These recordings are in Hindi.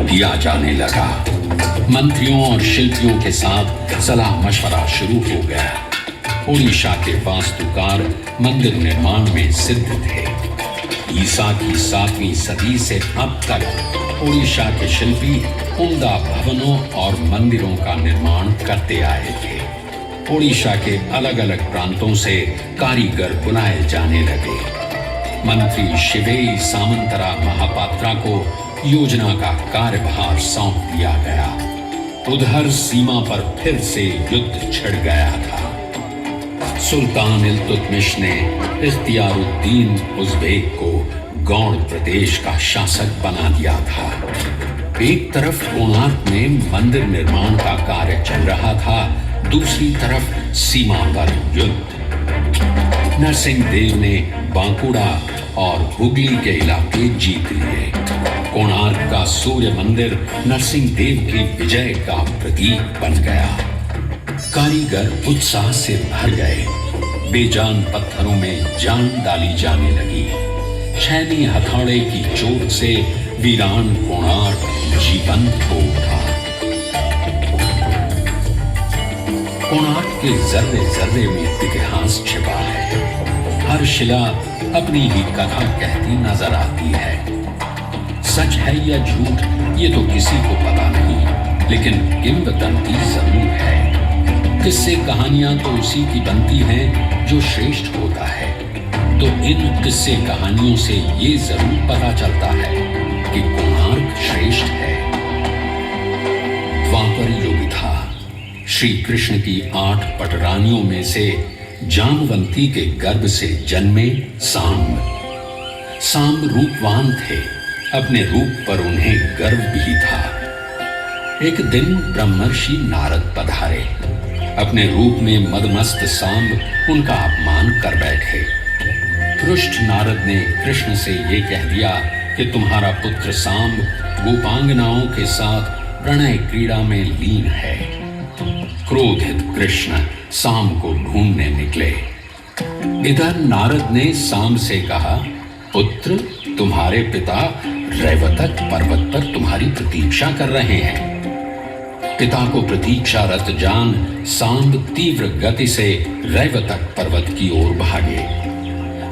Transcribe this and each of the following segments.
दिया जाने लगा। मंत्रियों और शिल्पियों के साथ सलाह मशवरा शुरू हो गया। ओडिशा के वास्तुकार मंदिर निर्माण में सिद्ध थे। ईसा की 7वीं सदी से अब तक ओडिशा के शिल्पी उम्दा भवनों और मंदिरों का निर्माण करते आए थे। ओडिशा के अलग अलग प्रांतों से कारीगर बुलाए जाने लगे। मंत्री शिवेई सामंतरा महापात्रा को योजना का कार्यभार सौंप दिया गया। उधर सीमा पर फिर से युद्ध छिड़ गया था। सुल्तान इल्तुतमिश ने इख्तियारुद्दीन उज़्बेक को गौड़ प्रदेश का शासक बना दिया था। एक तरफ कोणार्क में मंदिर निर्माण का कार्य चल रहा था, दूसरी तरफ सीमा पर युद्ध। नरसिंह देव ने बांकुड़ा और हुगली के इलाके जीत लिए। कोणार्क का सूर्य मंदिर नरसिंह देव की विजय का प्रतीक बन गया। कारीगर उत्साह से भर गए। बेजान पत्थरों में जान डाली जाने लगी। छैनी हथौड़े की चोट से वीरान कोणार्क जीवंत हो उठा। कोणार्क के जर्रे जर्रे में इतिहास छिपा है। हर शिला अपनी ही कथा कहती नजर आती है। सच है या झूठ ये तो किसी को पता नहीं, लेकिन किंवदंती जरूर है। किस्से कहानियां तो उसी की बनती हैं जो श्रेष्ठ होता है। तो इन किस्से कहानियों से ये जरूर पता चलता है कि कोणार्क श्रेष्ठ है। द्वापर युग था। श्री कृष्ण की 8 पटरानियों में से जामवंती के गर्भ से जन्मे सांब। सांब रूपवान थे। अपने रूप पर उन्हें गर्व भी था। एक दिन ब्रह्मर्षि नारद पधारे। अपने रूप में मदमस्त सांब उनका अपमान कर बैठे। पृष्ठ नारद ने कृष्ण से ये कह दिया कि तुम्हारा पुत्र सांब गोपांगनाओं के साथ प्रणय क्रीड़ा में लीन है। क्रोधित कृष्ण सांब को ढूंढने निकले। इधर नारद ने सांब से कहा, पुत्र, तुम्हारे पिता रैवतक पर्वत पर तुम्हारी प्रतीक्षा कर रहे हैं। पिता को प्रतीक्षारत जान सांब तीव्र गति से रैवतक पर्वत की ओर भागे।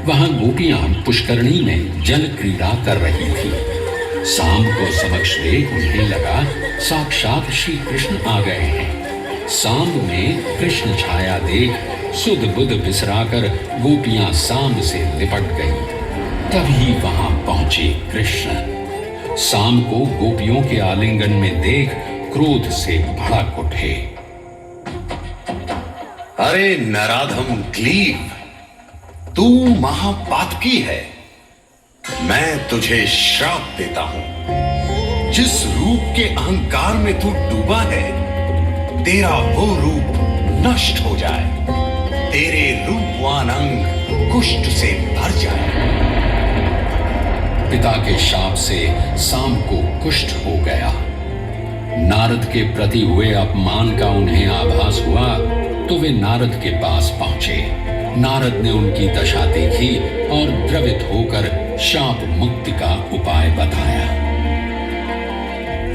वहां गोपियां पुष्करणी में जल क्रीड़ा कर रही थी। सांब को समक्ष देख उन्हें लगा साक्षात श्री कृष्ण आ गए हैं। सांब में कृष्ण छाया देख सुध बुध बिसराकर गोपियां सांब से लिपट गईं। तभी वहां पहुंचे कृष्ण। सांब को गोपियों के आलिंगन में देख क्रोध से भड़क उठे। अरे नराधम ग्लीव, तू महापातकी है। मैं तुझे श्राप देता हूं। जिस रूप के अहंकार में तू डूबा है, तेरा वो रूप नष्ट हो जाए। तेरे रूपवान अंग कुष्ठ से भर जाए। पिता के शाप से सांब को कुष्ठ हो गया। नारद के प्रति हुए अपमान का उन्हें आभास हुआ तो वे नारद के पास पहुंचे। नारद ने उनकी दशा देखी और द्रवित होकर शाप मुक्ति का उपाय बताया।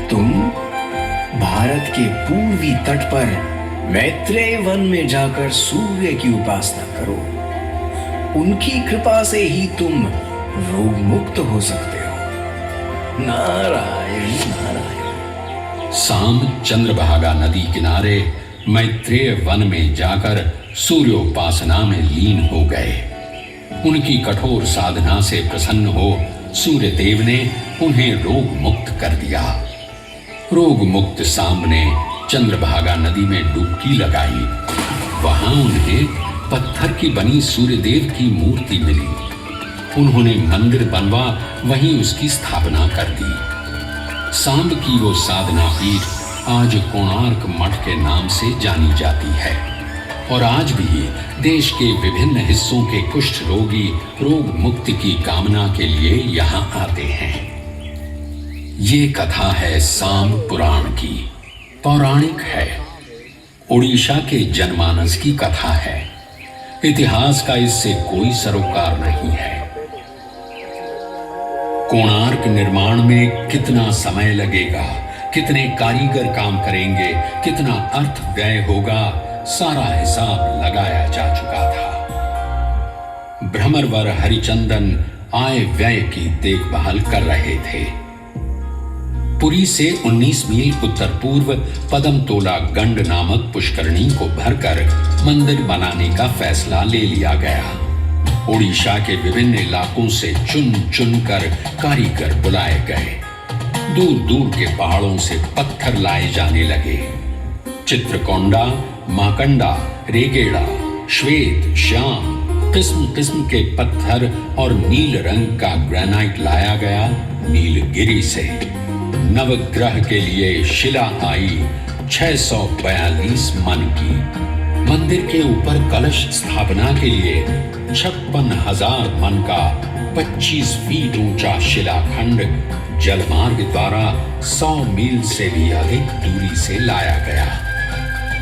तुम भारत के पूर्वी तट पर मैत्रेय वन में जाकर सूर्य की उपासना करो। उनकी कृपा से ही तुम रोग मुक्त हो सकते हो। नारायण नारायण। सांब चंद्रभागा नदी किनारे मैत्रेय वन में जाकर सूर्योपासना में लीन हो गए। उनकी कठोर साधना से प्रसन्न हो सूर्यदेव ने उन्हें रोग मुक्त कर दिया। रोग मुक्त सांब ने चंद्रभागा नदी में डुबकी लगाई। वहां उन्हें पत्थर की बनी सूर्यदेव की मूर्ति मिली। उन्होंने मंदिर बनवा वहीं उसकी स्थापना कर दी। सांब की वो साधना पीठ आज कोणार्क मठ के नाम से जानी जाती है और आज भी देश के विभिन्न हिस्सों के कुष्ठ रोगी रोग मुक्ति की कामना के लिए यहाँ आते हैं। ये कथा है सांब पुराण की, पौराणिक है। ओडिशा के जनमानस की कथा है। इतिहास का इससे कोई सरोकार नहीं है। कोणार्क निर्माण में कितना समय लगेगा, कितने कारीगर काम करेंगे, कितना अर्थ व्यय होगा, सारा हिसाब लगाया जा चुका था। भ्रमरवर हरिचंदन आय व्यय की देखभाल कर रहे थे। पुरी से 19 मील उत्तर पूर्व पदमतोला गंड नामक पुष्करणी को भरकर मंदिर बनाने का फैसला ले लिया गया। ओडिशा के विभिन्न इलाकों से चुन चुन कर कारीगर बुलाए गए। दूर दूर के पहाड़ों से पत्थर लाए जाने लगे। चित्रकोंडा, माकंडा, रेगेड़ा, श्वेत, श्याम, किस्म किस्म के पत्थर और नील रंग का ग्रेनाइट लाया गया नीलगिरी से। नवग्रह के लिए शिला आई 642 मन की। मंदिर के ऊपर कलश स्थापना के लिए 56,000 मन का 25 फीट ऊंचा शिलाखंड जलमार्ग द्वारा 100 मील से भी अधिक दूरी से लाया गया।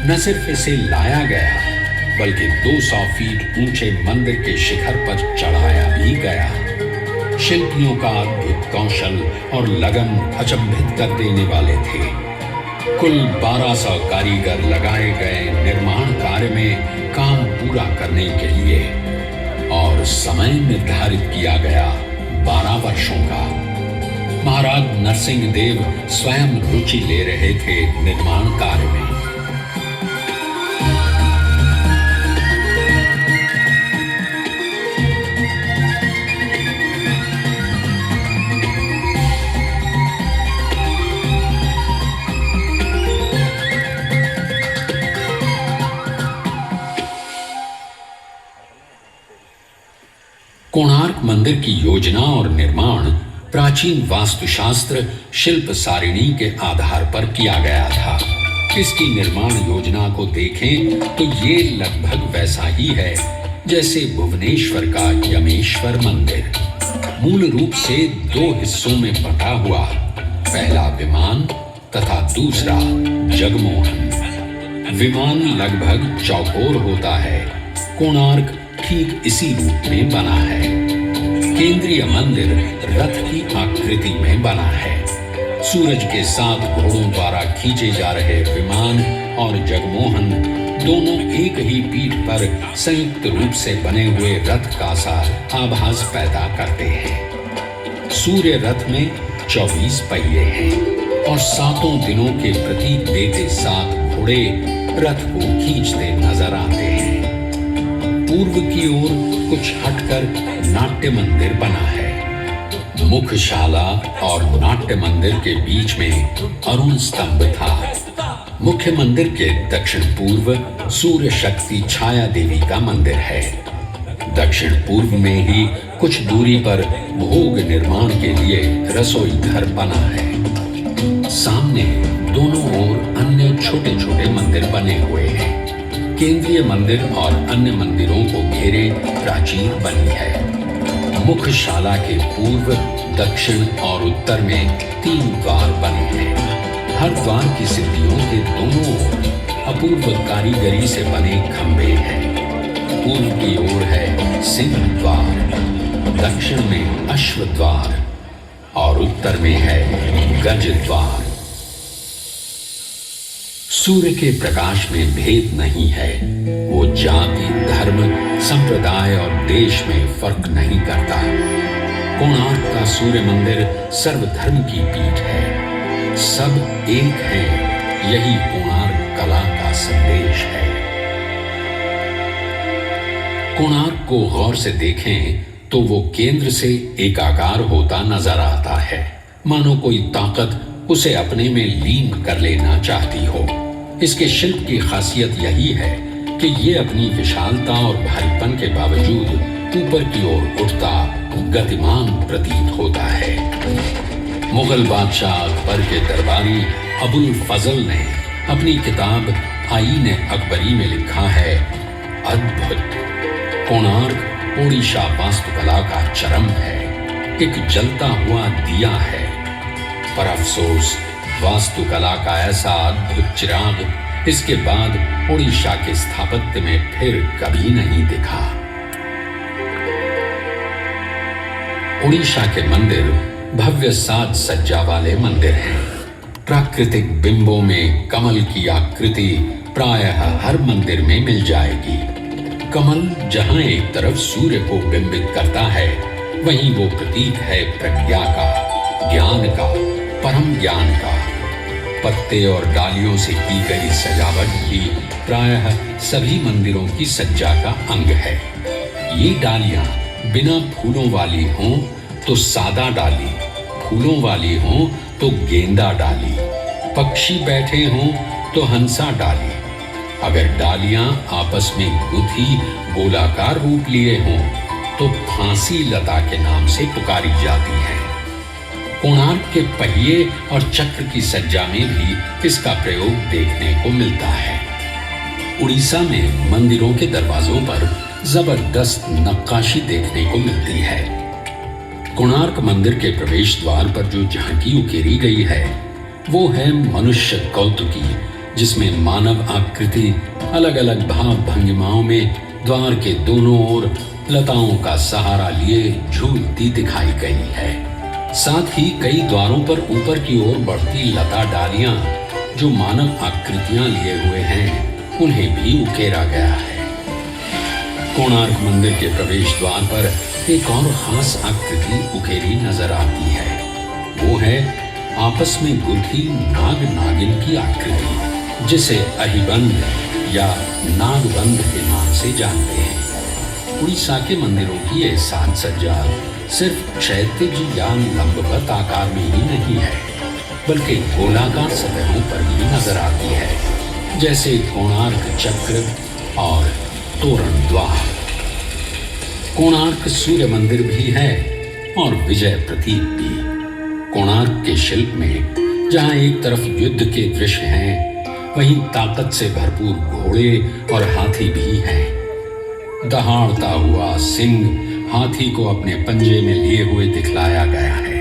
न सिर्फ इसे लाया गया बल्कि 200 फीट ऊंचे मंदिर के शिखर पर चढ़ाया भी गया। शिल्पियों का अद्भुत कौशल और लगन अचंभित कर देने वाले थे। कुल 1200 कारीगर लगाए गए निर्माण कार्य में काम पूरा करने के लिए और समय निर्धारित किया गया 12 वर्षों का। महाराज नरसिंह देव स्वयं रुचि ले रहे थे निर्माण कार्य में। कोणार्क मंदिर की योजना और निर्माण प्राचीन वास्तुशास्त्र शिल्प सारिणी के आधार पर किया गया था। इसकी निर्माण योजना को देखें तो ये लगभग वैसा ही है जैसे भुवनेश्वर का यमेश्वर मंदिर। मूल रूप से 2 हिस्सों में बटा हुआ, पहला विमान तथा दूसरा जगमोहन। विमान लगभग चौकोर होता है। कोणार्क ठीक इसी रूप में बना है। केंद्रीय मंदिर रथ की आकृति में बना है। सूरज के 7 घोड़ों द्वारा खींचे जा रहे विमान और जगमोहन दोनों एक ही पीठ पर संयुक्त रूप से बने हुए रथ का सा आभास पैदा करते हैं। सूर्य रथ में 24 पहिए हैं और 7 दिनों के प्रतीक देते 7 घोड़े रथ को खींचते नजर आते हैं। पूर्व की ओर कुछ हटकर नाट्य मंदिर बना है। मुख्यशाला और नाट्य मंदिर के बीच में अरुण स्तंभ था। मुख्य मंदिर के दक्षिण पूर्व सूर्य शक्ति छाया देवी का मंदिर है। दक्षिण पूर्व में ही कुछ दूरी पर भोग निर्माण के लिए रसोई घर बना है। सामने दोनों ओर अन्य छोटे छोटे मंदिर बने हुए हैं। केंद्रीय मंदिर और अन्य मंदिरों को घेरे प्राचीर बनी है। मुख्यशाला के पूर्व, दक्षिण और उत्तर में 3 द्वार बने हैं। हर द्वार की सिद्धियों के दोनों ओर अपूर्व कारीगरी से बने खंभे हैं। पूर्व की ओर है सिंह द्वार, दक्षिण में अश्व द्वार और उत्तर में है गज द्वार। सूर्य के प्रकाश में भेद नहीं है। वो जाति, धर्म, संप्रदाय और देश में फर्क नहीं करता। कोणार्क का सूर्य मंदिर सर्वधर्म की पीठ है। सब एक हैं, यही कोणार्क कला का संदेश है। कोणार्क को गौर से देखें तो वो केंद्र से एकाकार होता नजर आता है, मानो कोई ताकत उसे अपने में लीन कर लेना चाहती हो। इसके शिल्प की खासियत यही है कि ये अपनी विशालता और भारीपन के बावजूद ऊपर की ओर उठता गतिमान प्रतीत होता है। मुगल बादशाह अकबर के दरबारी अबुल फजल ने अपनी किताब आईन अकबरी में लिखा है, अद्भुत कोणार्क ओडिशा वास्तुकला का चरम है, एक जलता हुआ दिया है। पर अफसोस वास्तुकला का ऐसा अद्भुत चिराग इसके बाद ओडिशा के स्थापत्य में फिर कभी नहीं दिखा। ओडिशा के मंदिर भव्य साज सज्जा वाले मंदिर हैं। प्राकृतिक बिंबों में कमल की आकृति प्रायः हर मंदिर में मिल जाएगी। कमल जहां एक तरफ सूर्य को बिंबित करता है, वहीं वो प्रतीक है प्रज्ञा का, ज्ञान का, परम ज्ञान का। पत्ते और डालियों से की गई सजावट भी प्रायः सभी मंदिरों की सज्जा का अंग है। ये डालियां बिना फूलों वाली हों तो सादा डाली, फूलों वाली हों तो गेंदा डाली, पक्षी बैठे हों तो हंसा डाली। अगर डालियां आपस में गुथी गोलाकार रूप लिए हों तो फांसी लता के नाम से पुकारी जाती हैं। कोणार्क के पहिए और चक्र की सज्जा में भी इसका प्रयोग देखने को मिलता है। उड़ीसा में मंदिरों के दरवाजों पर जबरदस्त नक्काशी देखने को मिलती है। कोणार्क मंदिर के प्रवेश द्वार पर जो झांकी उकेरी गई है, वो है मनुष्य कौतुकी, जिसमें मानव आकृति अलग अलग भाव भंगिमाओं में द्वार के दोनों ओर लताओं का सहारा लिए झूलती दिखाई गई है। साथ ही कई द्वारों पर ऊपर की ओर बढ़ती लता डालियां जो मानव आकृतियां लिए हुए हैं, उन्हें भी उकेरा गया है। कोणार्क मंदिर के प्रवेश द्वार पर एक और खास आकृति उकेरी नजर आती है। वो है आपस में गुथी नाग नागिन की आकृति, जिसे अहिबंध या नागबंध के नाम से जानते हैं। उड़ीसा के मंदिरों की यह साज सज्जा सिर्फ क्षैतिज या लंबवत आकार में ही नहीं है, बल्कि गोलाकार सतहों पर भी नजर आती है, जैसे कोणार्क चक्र और तोरण द्वार। कोणार्क सूर्य मंदिर भी है और विजय प्रतीक भी। कोणार्क के शिल्प में जहां एक तरफ युद्ध के दृश्य हैं, वहीं ताकत से भरपूर घोड़े और हाथी भी हैं। दहाड़ता हुआ सिंह हाथी को अपने पंजे में लिए हुए दिखलाया गया है।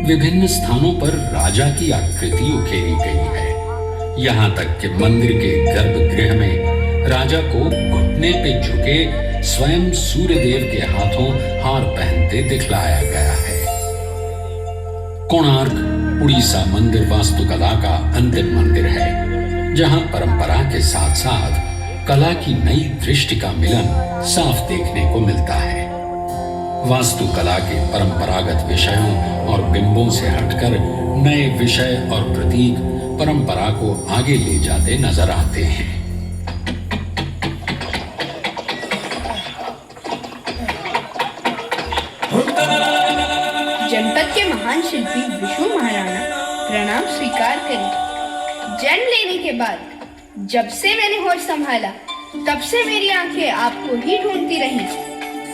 विभिन्न स्थानों पर राजा की आकृति उकेरी गई है। यहाँ तक कि मंदिर के गर्भगृह में राजा को घुटने पे झुके स्वयं सूर्यदेव के हाथों हार पहनते दिखलाया गया है। कोणार्क उड़ीसा मंदिर वास्तुकला का अंतिम मंदिर है, जहां परंपरा के साथ साथ कला की नई दृष्टि का मिलन साफ देखने को मिलता है। वास्तुकला के परंपरागत विषयों और बिंबों से हटकर नए विषय और प्रतीक परंपरा को आगे ले जाते नजर आते हैं। जनपद के महान शिल्पी विष्णु महाराणा प्रणाम स्वीकार करें। जन्म लेने के बाद जब से मैंने होश संभाला, तब से मेरी आंखें आपको ही ढूंढती रही।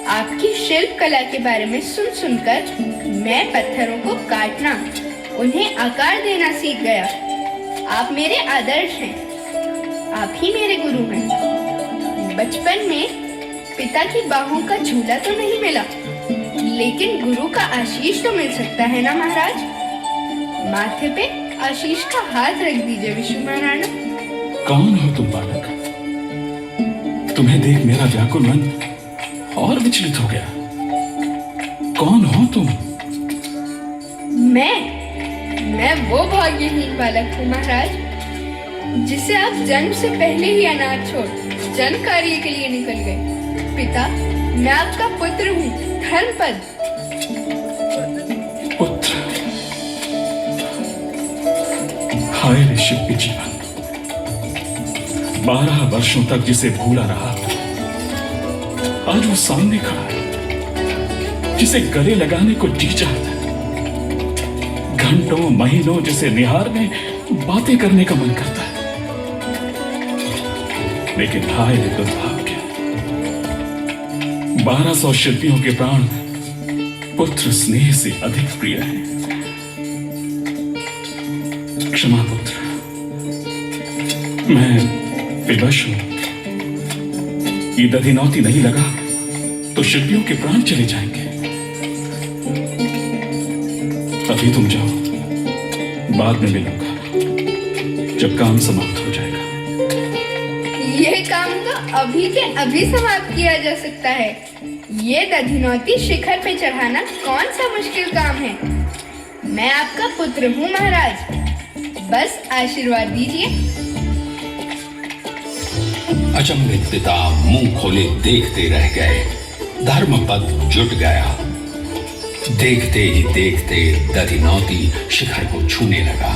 आपकी शिल्प कला के बारे में सुन सुनकर मैं पत्थरों को काटना, उन्हें आकार देना सीख गया। आप मेरे आदर्श हैं, आप ही मेरे गुरु हैं। बचपन में पिता की बाहों का झूला तो नहीं मिला, लेकिन गुरु का आशीष तो मिल सकता है ना महाराज। माथे पे आशीष का हाथ रख दीजिए विष्णु महाराणा। कौन हो तुम बालक? तुम्हें देख मेरा व्याकुल मन और विचलित हो गया। कौन हो तुम? मैं वो भाग्यहीन बालक हूँ महाराज, जिसे आप जन्म से पहले ही अनाथ छोड़ जन कार्य के लिए निकल गए। पिता, मैं आपका पुत्र हूँ, धर्मपद। पुत्र? हाय रे शिल्पी जीवन, 12 वर्षों तक जिसे भूला रहा, आज वो सामने खड़ा है, जिसे गले लगाने को जी चाहता है। घंटों महीनों जिसे निहारने, बातें करने का मन करता है। लेकिन हाय रे दुर्भाग्य, 1200 शिल्पियों के प्राण पुत्र स्नेह से अधिक प्रिय है। क्षमा पुत्र, मैं विवश हूं। ये दधिनौती नहीं लगा तो शिल्पियों के प्राण चले जाएंगे। अभी तुम जाओ, बाद में मिलूंगा जब काम समाप्त हो जाएगा। ये काम तो अभी के अभी समाप्त किया जा सकता है। ये दधिनौती शिखर पे चढ़ाना कौन सा मुश्किल काम है। मैं आपका पुत्र हूँ महाराज, बस आशीर्वाद दीजिए। अचंभित पिता मुंह खोले देखते रह गए। धर्मपद जुट गया। देखते ही देखते दधिनौती शिखर को छूने लगा।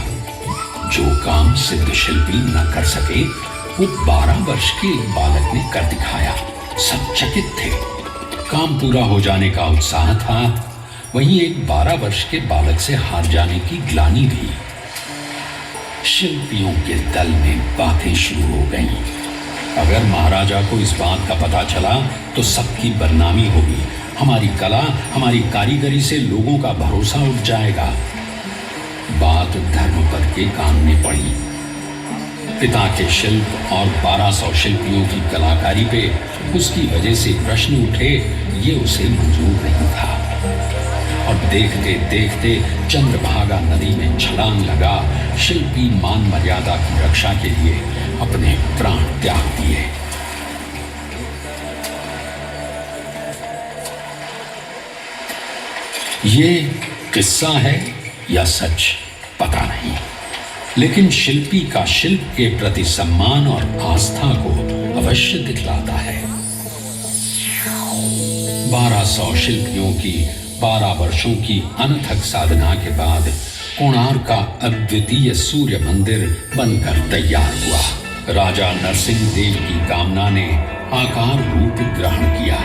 जो काम सिद्ध शिल्पी न कर सके वो 12 वर्ष के एक बालक ने कर दिखाया। सब चकित थे। काम पूरा हो जाने का उत्साह था, वहीं एक 12 वर्ष के बालक से हार जाने की ग्लानि भी। शिल्पियों के दल में बातें शुरू हो गईं। अगर महाराजा को इस बात का पता चला तो सबकी बदनामी होगी। हमारी कला, हमारी कारीगरी से लोगों का भरोसा उठ जाएगा। बात धर्मपद के कान में पड़ी। पिता के शिल्प और 1200 शिल्पियों की कलाकारी पे उसकी वजह से प्रश्न उठे, ये उसे मंजूर नहीं था। और देखते देखते चंद्रभागा नदी में छलांग लगा। शिल्पी मान मर्यादा की रक्षा के लिए अपने प्राण त्याग दिए। ये किस्सा है या सच पता नहीं, लेकिन शिल्पी का शिल्प के प्रति सम्मान और आस्था को अवश्य दिखलाता है। 1200 शिल्पियों की 12 वर्षों की अनथक साधना के बाद कोणार्क का अद्वितीय सूर्य मंदिर बनकर तैयार हुआ। राजा नरसिंह देव की कामना ने आकार रूप ग्रहण किया।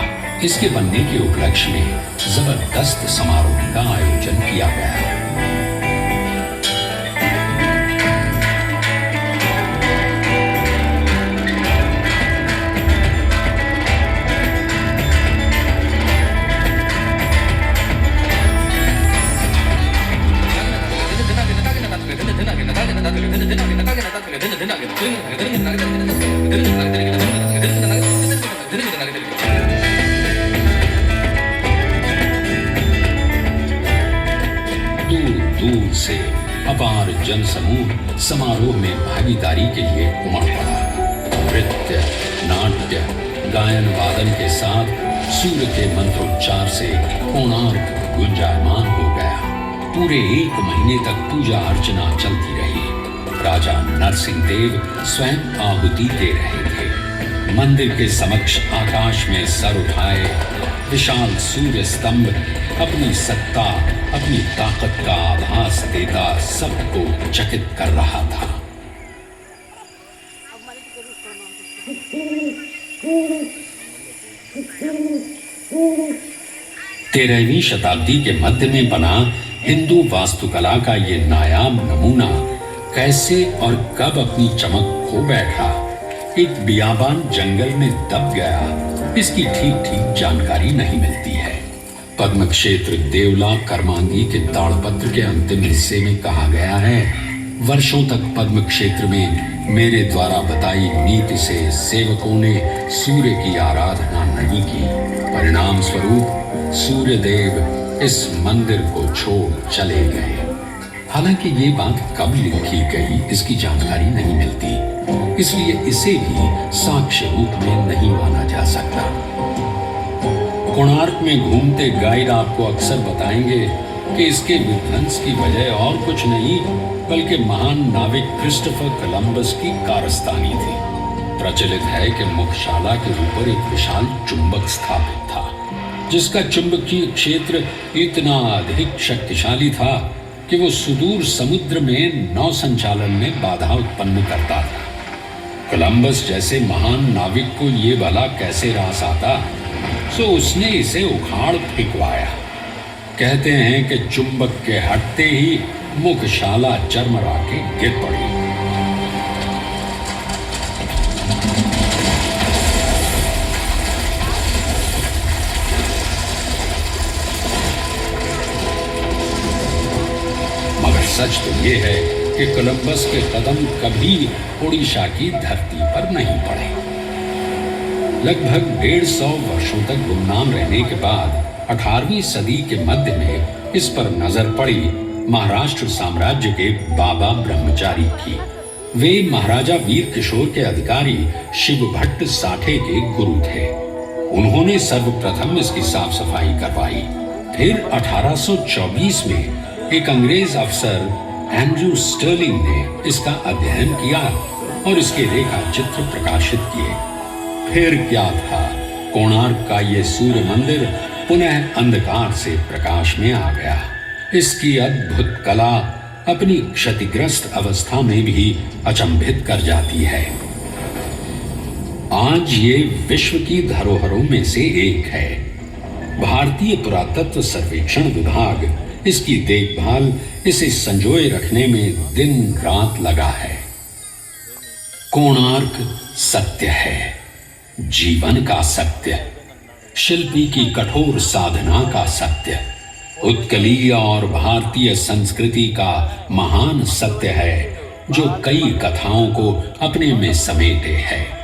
इसके बनने के उपलक्ष्य में जबरदस्त समारोह का आयोजन किया गया। दूर से अपार जनसमूह समारोह में भागीदारी के लिए उमड़ पड़ा। नृत्य, नाट्य, गायन वादन के साथ सूर्य के मंत्रोच्चार से कोणार्क गुंजायमान हो गया। पूरे 1 महीने तक पूजा अर्चना चलती रही। राजा नरसिंह देव स्वयं आहुति दे रहे थे। मंदिर के समक्ष आकाश में सर उठाए विशाल सूर्य स्तंभ अपनी सत्ता, अपनी ताकत का आभास देता सबको चकित कर रहा था। तेरहवीं शताब्दी के मध्य में बना हिंदू वास्तुकला का ये नायाब नमूना कैसे और कब अपनी चमक खो बैठा, एक बियाबान जंगल में दब गया, इसकी ठीक ठीक जानकारी नहीं मिलती है। पद्म क्षेत्र देवला कर्मांगी के ताड़पत्र के अंतिम हिस्से में कहा गया है, वर्षों तक पद्म क्षेत्र में मेरे द्वारा बताई नीति से सेवकों ने सूर्य की आराधना नहीं की। परिणाम स्वरूप सूर्य देव इस मंदिर को छोड़ चले गए। हालांकि ये बात कब लिखी गई इसकी जानकारी नहीं मिलती, इसलिए इसे भी साक्ष्य रूप में नहीं माना जा सकता। कोणार्क में घूमते गाइड आपको अक्सर बताएंगे कि इसके विध्वंस की वजह और कुछ नहीं बल्कि महान नाविक क्रिस्टोफर कोलंबस की कारस्तानी थी। प्रचलित है कि मुख्यशाला के ऊपर एक विशाल चुंबक स्थापित था, जिसका चुंबकीय क्षेत्र इतना अधिक शक्तिशाली था कि वो सुदूर समुद्र में नौ संचालन में बाधा उत्पन्न करता था। कोलंबस जैसे महान नाविक को ये भला कैसे रास आता, सो उसने इसे उखाड़ फेंकवाया। कहते हैं कि चुंबक के हटते ही मुख्यशाला चरमरा के गिर पड़ी। मगर सच तो ये है कि कोलंबस के कदम कभी ओडिशा की धरती पर नहीं पड़े। लगभग 150 वर्षों तक गुमनाम रहने के बाद 18वीं सदी के मध्य में इस पर नजर पड़ी महाराष्ट्र साम्राज्य के बाबा ब्रह्मचारी की। वे महाराजा वीर किशोर के अधिकारी शिव भट्ट साठे के गुरु थे। उन्होंने सर्वप्रथम इसकी साफ सफाई करवाई। फिर 1824 में एक अंग्रेज अफसर एंड्रयू स्टर्लिंग ने इसका अध्ययन किया और इसके रेखा चित्र प्रकाशित किए। फिर क्या था, कोणार्क का ये सूर्य मंदिर पुनः अंधकार से प्रकाश में आ गया। इसकी अद्भुत कला अपनी क्षतिग्रस्त अवस्था में भी अचंभित कर जाती है। आज ये विश्व की धरोहरों में से एक है। भारतीय पुरातत्व सर्वेक्षण विभाग इसकी देखभाल, इसे संजोए रखने में दिन रात लगा है। कोणार्क सत्य है, जीवन का सत्य, शिल्पी की कठोर साधना का सत्य, उत्कलीय और भारतीय संस्कृति का महान सत्य है, जो कई कथाओं को अपने में समेटे है।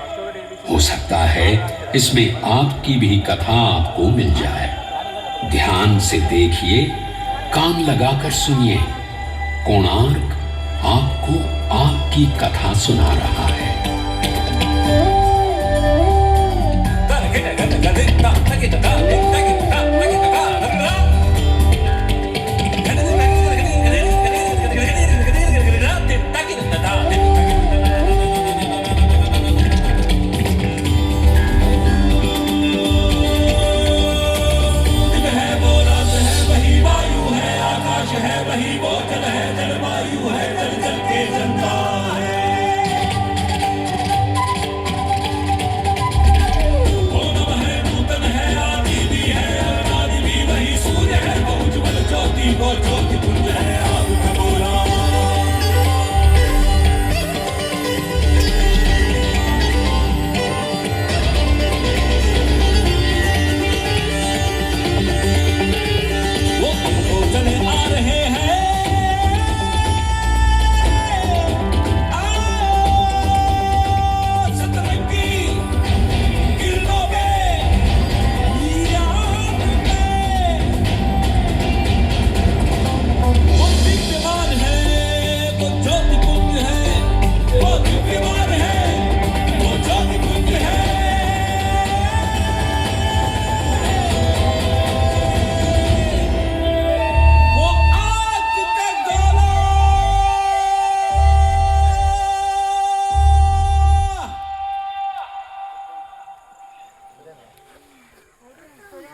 हो सकता है इसमें आपकी भी कथा आपको मिल जाए। ध्यान से देखिए, कान लगाकर सुनिए। कोणार्क आपको आपकी कथा सुना रहा है। वही वो जल है, जलवायु है, जल